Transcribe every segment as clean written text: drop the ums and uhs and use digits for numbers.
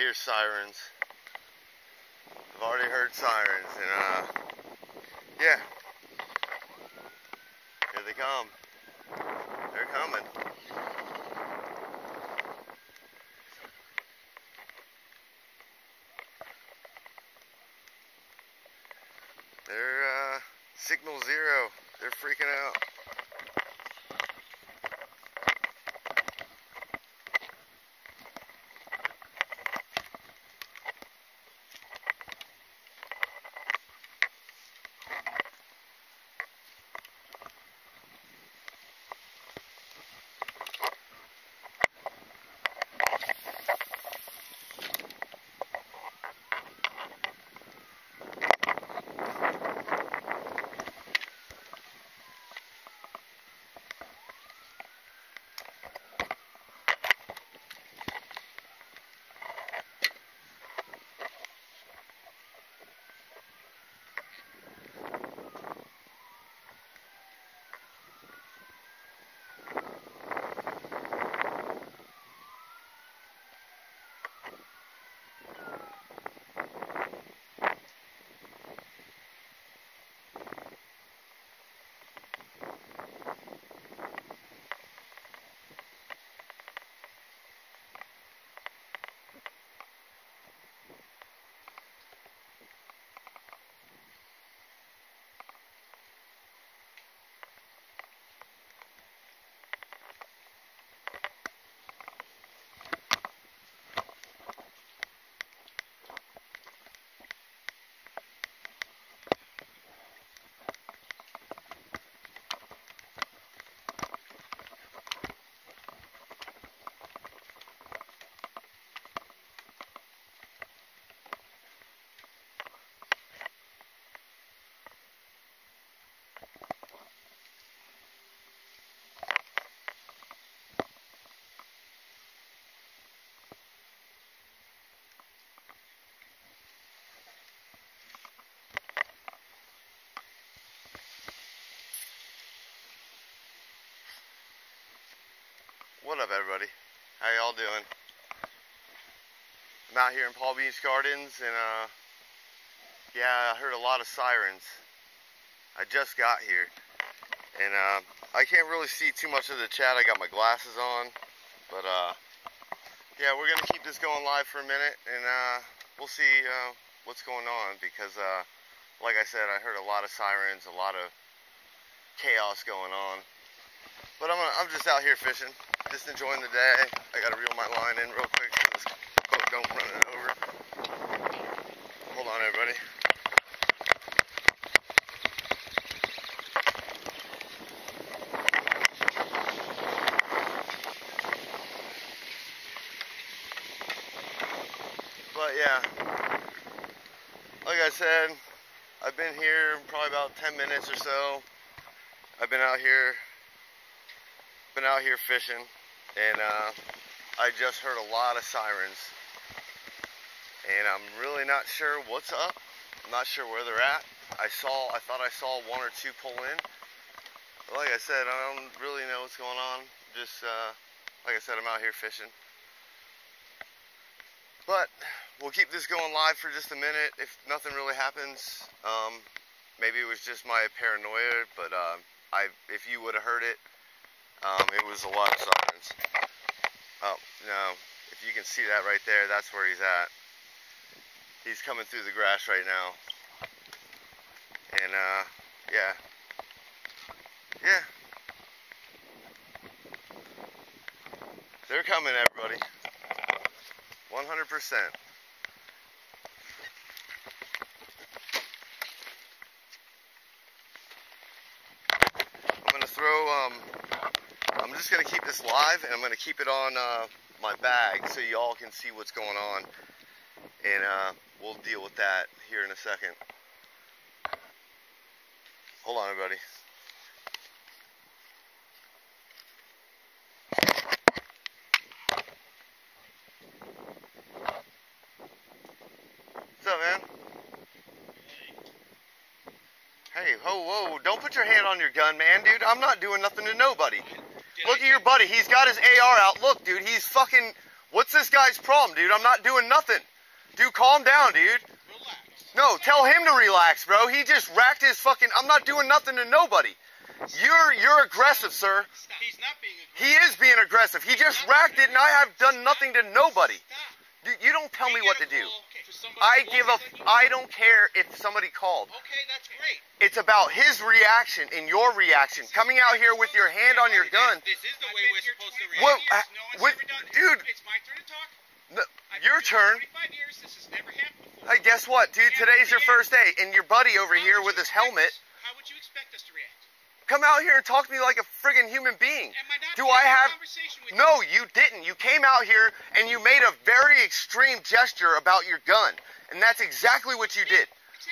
hear sirens. I've already heard sirens, and yeah, here they come. They're coming. They're signal zero. They're freaking out. What up, everybody? How y'all doing? I'm out here in Palm Beach Gardens, and yeah, I heard a lot of sirens. I just got here, and I can't really see too much of the chat. I got my glasses on, but yeah, we're gonna keep this going live for a minute, and we'll see what's going on, because like I said, I heard a lot of sirens, a lot of chaos going on. But I'm just out here fishing, just enjoying the day. I gotta reel my line in real quick so this boat don't run it over. Hold on, everybody. But yeah, like I said, I've been here probably about 10 minutes or so. I've been out here fishing, and I just heard a lot of sirens, and I'm really not sure what's up. I'm not sure where they're at. I thought I saw one or two pull in, but like I said, I don't really know what's going on. Just like I said, I'm out here fishing. But we'll keep this going live for just a minute. If nothing really happens, maybe it was just my paranoia, but if you would have heard it, it was a lot of sirens. Oh, no, if you can see that right there, that's where he's at. He's coming through the grass right now. And, yeah. Yeah. They're coming, everybody. 100%. I'm going to throw, I'm just going to keep this live, and I'm going to keep it on my bag so y'all can see what's going on, and we'll deal with that here in a second. Hold on, everybody. What's up, man? Hey, whoa, don't put your hand on your gun, man, dude. I'm not doing nothing to nobody. Look at your buddy. He's got his AR out. Look, dude, he's fucking What's this guy's problem, dude? I'm not doing nothing. Dude, calm down, dude. Relax. No, tell him to relax, bro. He just racked his fucking... I'm not doing nothing to nobody. You're aggressive, sir. He's not being aggressive. He is being aggressive. He just racked it, and I have done nothing to nobody. Dude, you don't tell me what to do. I don't care if somebody called. Okay, that's great. It's about his reaction and your reaction. Coming out here with your hand on your gun. This is the way we're supposed to react. Dude. It's my turn to talk. No, your turn. 25 years, this has never happened before. Hey, guess what, dude? Today's your first day, and your buddy over here with his helmet. How would you expect us to react? Come out here and talk to me like a friggin' human being. Do I have... No, you didn't. You came out here and you made a very extreme gesture about your gun. And that's exactly what you did.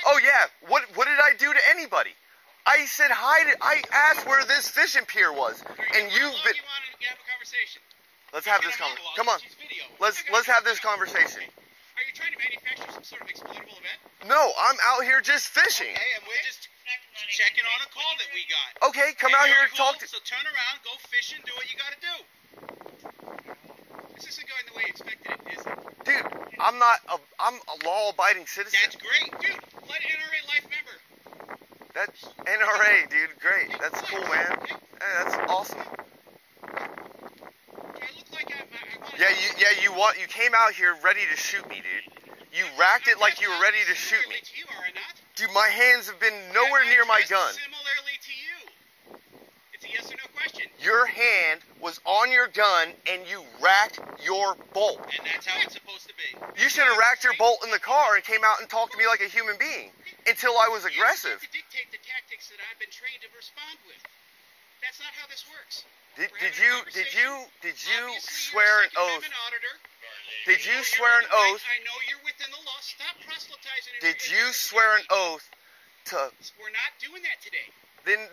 Oh, yeah. What did I do to anybody? I said hi to... I asked where this fishing pier was. And you've been... Let's have this conversation. Come on. Let's have this conversation. Are you trying to manufacture some sort of exploitable event? No, I'm out here just fishing. Okay, and we're just checking on a call that we got. Okay, come out here and talk to... So turn around, go fishing, do what you gotta do. This isn't going the way you expected it, is it? Dude, I'm a law-abiding citizen. That's great. Dude, let NRA life member. That's NRA, dude. Great. That's cool, man. Hey, that's awesome. Do I look like You came out here ready to shoot me, dude. You racked it like you were ready to shoot me. You are or not? Dude, my hands have been nowhere near my gun. Similarly to you. It's a yes or no question. Your hand was on your gun and you racked your bolt. And that's how it's supposed to be. You should have racked your bolt in the car and came out and talked to me like a human being until I was aggressive. You have to dictate the tactics that I've been trained to respond with. That's not how this works. Did you swear an oath? Did you swear an oath? I know you're within the law. Stop proselytizing. Did you swear an oath to... We're not doing that today. Then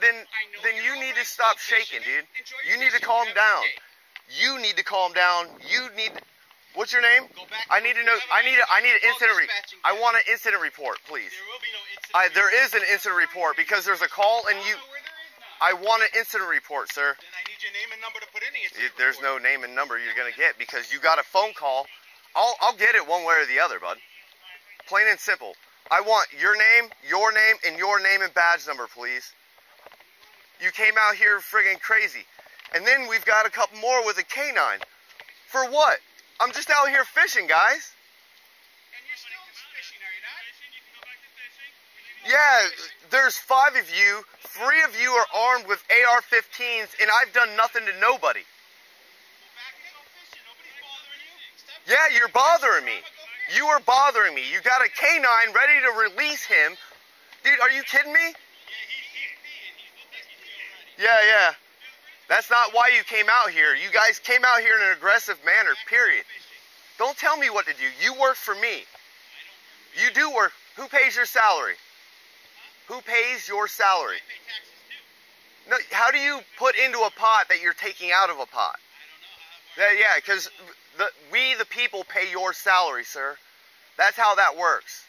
you need to stop shaking, dude. You need to calm down. You need to calm down. You need... What's your name? I need to know... I need an incident... I want an incident report, please. There will be no incident. There is an incident report because there's a call and you... I want an incident report, sir. Then I need your name and number to put in the incident report. There's no name and number you're going to get because you got a phone call. I'll get it one way or the other, bud. Plain and simple. I want your name and badge number, please. You came out here friggin' crazy. And then we've got a couple more with a K9. For what? I'm just out here fishing, guys. And you're still fishing, are you not? Yeah, there's 5 of you. 3 of you are armed with AR-15s, and I've done nothing to nobody. Yeah, you're bothering me. You are bothering me. You got a K9 ready to release him. Dude, are you kidding me? Yeah. That's not why you came out here. You guys came out here in an aggressive manner, period. Don't tell me what to do. You work for me. You do work. Who pays your salary? Who pays your salary? No, how do you put into a pot that you're taking out of a pot? Yeah, because we the people pay your salary, sir. That's how that works.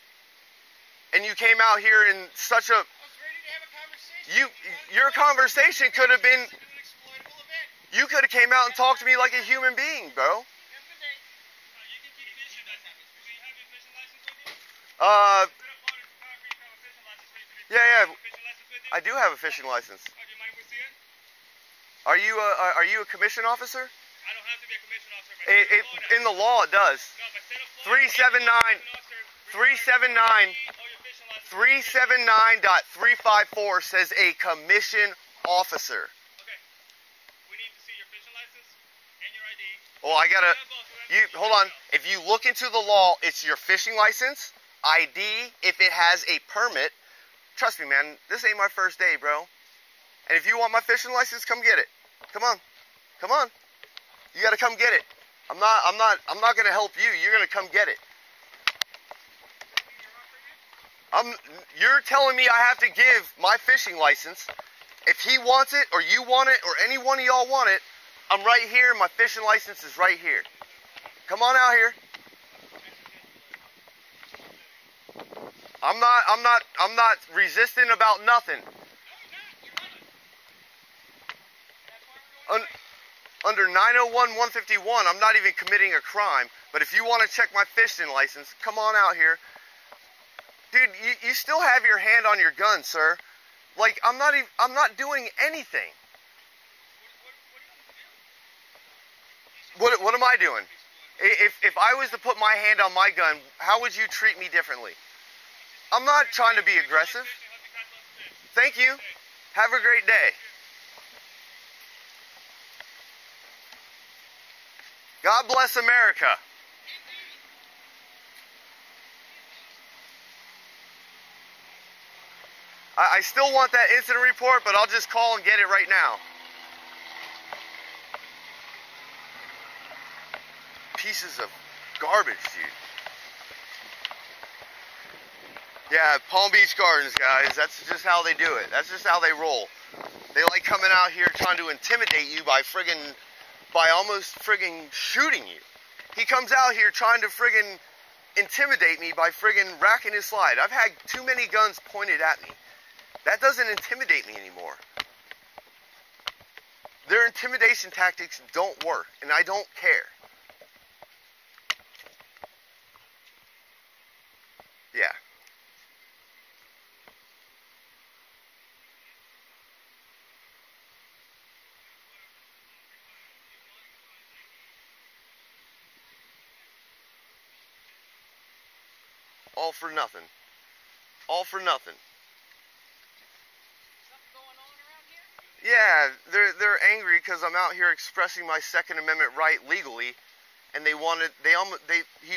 And you came out here in such a... Your conversation could have been... You could have came out and talked to me like a human being, bro. Yeah. I do have a fishing license. Are you a commission officer? I don't have to be a commission officer. In the law, it does. 379.354 says a commission officer. Okay. We need to see your fishing license and your ID. Well, I gotta... hold on. If you look into the law, it's your fishing license, ID, if it has a permit. Trust me, man, this ain't my first day, bro. And if you want my fishing license, come get it. Come on. You gotta come get it. I'm not gonna help you. You're gonna come get it. You're telling me I have to give my fishing license. If he wants it, or you want it, or any one of y'all want it, I'm right here. My fishing license is right here. Come on out here. I'm not resisting about nothing. under 901-151, I'm not even committing a crime. But if you want to check my fishing license, come on out here. Dude, you still have your hand on your gun, sir. Like, I'm not doing anything. What am I doing? If I was to put my hand on my gun, how would you treat me differently? I'm not trying to be aggressive. Thank you. Have a great day. God bless America. I still want that incident report, but I'll just call and get it right now. Pieces of garbage, dude. Yeah, Palm Beach Gardens, guys. That's just how they do it. That's just how they roll. They like coming out here trying to intimidate you by almost friggin' shooting you. He comes out here trying to friggin' intimidate me by friggin' racking his slide. I've had too many guns pointed at me. That doesn't intimidate me anymore. Their intimidation tactics don't work, and I don't care. Yeah. All for nothing. All for nothing. Something going on around Yeah, here? they're angry because I'm out here expressing my Second Amendment right legally, and he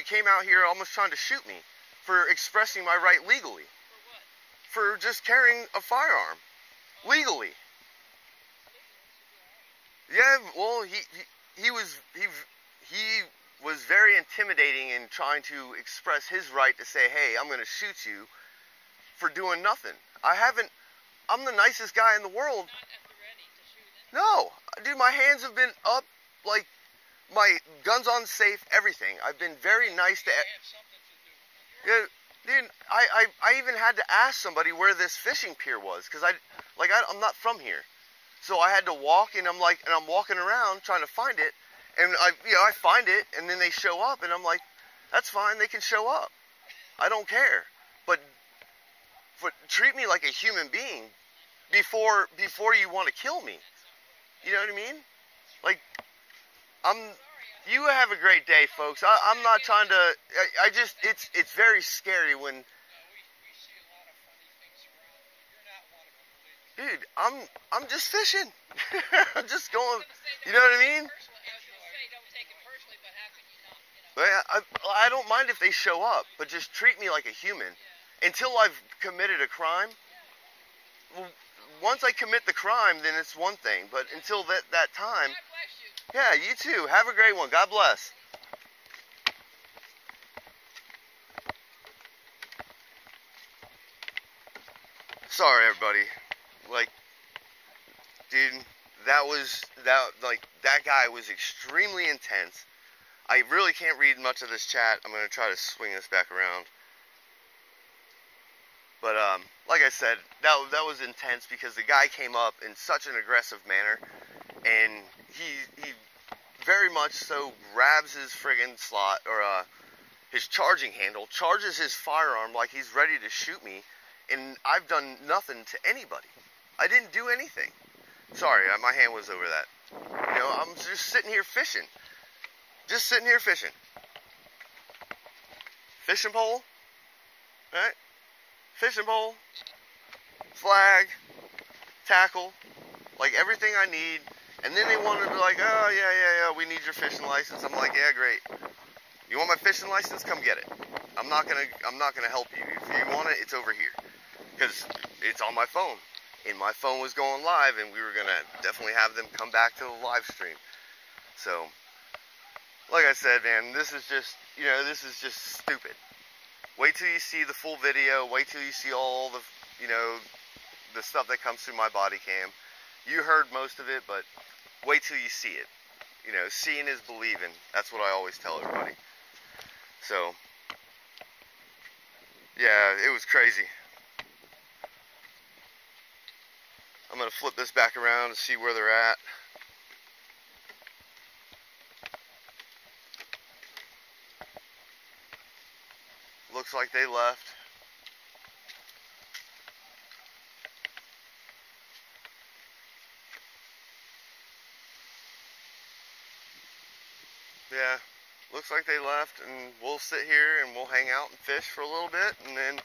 came out here almost trying to shoot me for expressing my right legally. For what? For just carrying a firearm legally. Yeah, well, he was very intimidating in trying to express his right to say, hey, I'm going to shoot you for doing nothing. I'm the nicest guy in the world. Not at the ready to shoot it. No, dude, my hands have been up, like, my gun's on safe, everything. I've been very nice to... Have something to do. Yeah, dude, I even had to ask somebody where this fishing pier was, because I'm not from here. So I had to walk, and I'm walking around trying to find it, and I find it, and then they show up, and I'm like, that's fine, they can show up. I don't care. But treat me like a human being before you want to kill me. You know what I mean? Like, you have a great day, folks. I'm not trying to, it's very scary when, We see a lot of funny things around. You're not one of them, believe me. dude, I'm just fishing. I'm just going, you know what I mean? I was gonna say, don't take it personally, but how could you not, you know? I don't mind if they show up, but just treat me like a human. Until I've committed a crime, well, once I commit the crime, then it's one thing. But until that time, God bless you. yeah, you too. Have a great one. God bless. Sorry, everybody. Like, dude, that guy was extremely intense. I really can't read much of this chat. I'm going to try to swing this back around. But, like I said, that was intense because the guy came up in such an aggressive manner, and he very much so grabs his friggin' slot, or, his charging handle, charges his firearm like he's ready to shoot me, and I've done nothing to anybody. I didn't do anything. Sorry, my hand was over that. You know, I'm just sitting here fishing. Just sitting here fishing. Fishing pole, right? Fishing pole, flag, tackle, like everything I need. And then they wanted to be like, oh yeah, we need your fishing license. I'm like, yeah, great. You want my fishing license? Come get it. I'm not gonna help you. If you want it, it's over here, because it's on my phone. And my phone was going live, and we were gonna definitely have them come back to the live stream. So, like I said, man, this is just stupid. Wait till you see the full video. Wait till you see all the, the stuff that comes through my body cam. You heard most of it, but wait till you see it. Seeing is believing. That's what I always tell everybody. So, yeah, it was crazy. I'm going to flip this back around and see where they're at. looks like they left. Yeah, looks like they left, and we'll sit here and we'll hang out and fish for a little bit, and then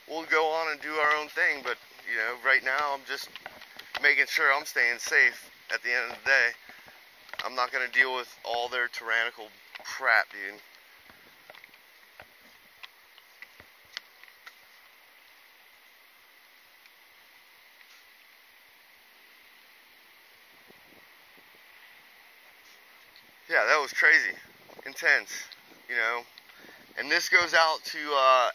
we'll go on and do our own thing. But, you know, right now I'm just making sure I'm staying safe at the end of the day. I'm not going to deal with all their tyrannical crap, dude. Yeah, that was crazy. Intense, you know. And this goes out to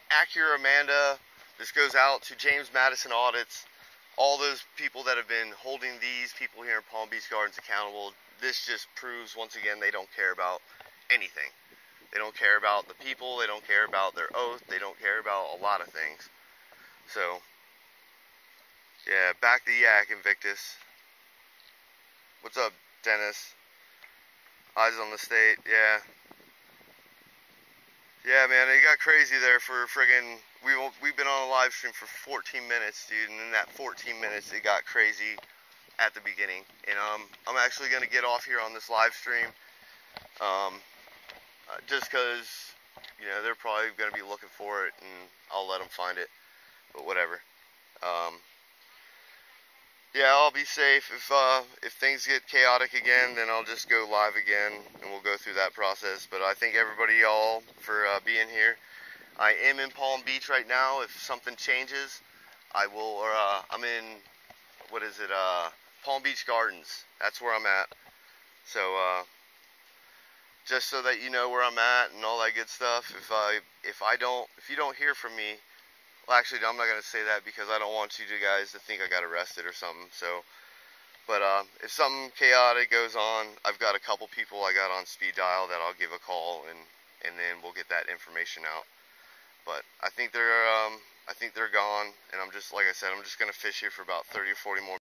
Acura Amanda. This goes out to James Madison Audits. All those people that have been holding these people here in Palm Beach Gardens accountable. This just proves, once again, they don't care about anything. They don't care about the people. They don't care about their oath. They don't care about a lot of things. So, yeah, back the yak, Invictus. What's up, Dennis? Eyes on the state, yeah. Yeah, man, it got crazy there for friggin', we've been on a live stream for 14 minutes, dude, and in that 14 minutes, it got crazy at the beginning. And I'm actually going to get off here on this live stream, just because, you know, they're probably going to be looking for it, and I'll let them find it, but whatever. Yeah, I'll be safe. If things get chaotic again, then I'll just go live again, and we'll go through that process. But I thank everybody all for being here. I am in Palm Beach right now. If something changes, I will, or I'm in, what is it, Palm Beach Gardens. That's where I'm at. So, just so that you know where I'm at and all that good stuff. If you don't hear from me, well, actually, I'm not going to say that because I don't want you guys to think I got arrested or something. So, but if something chaotic goes on, I've got a couple people I got on speed dial that I'll give a call, and then we'll get that information out. But I think they're gone, and I'm just, like I said, I'm just going to fish here for about 30 or 40 more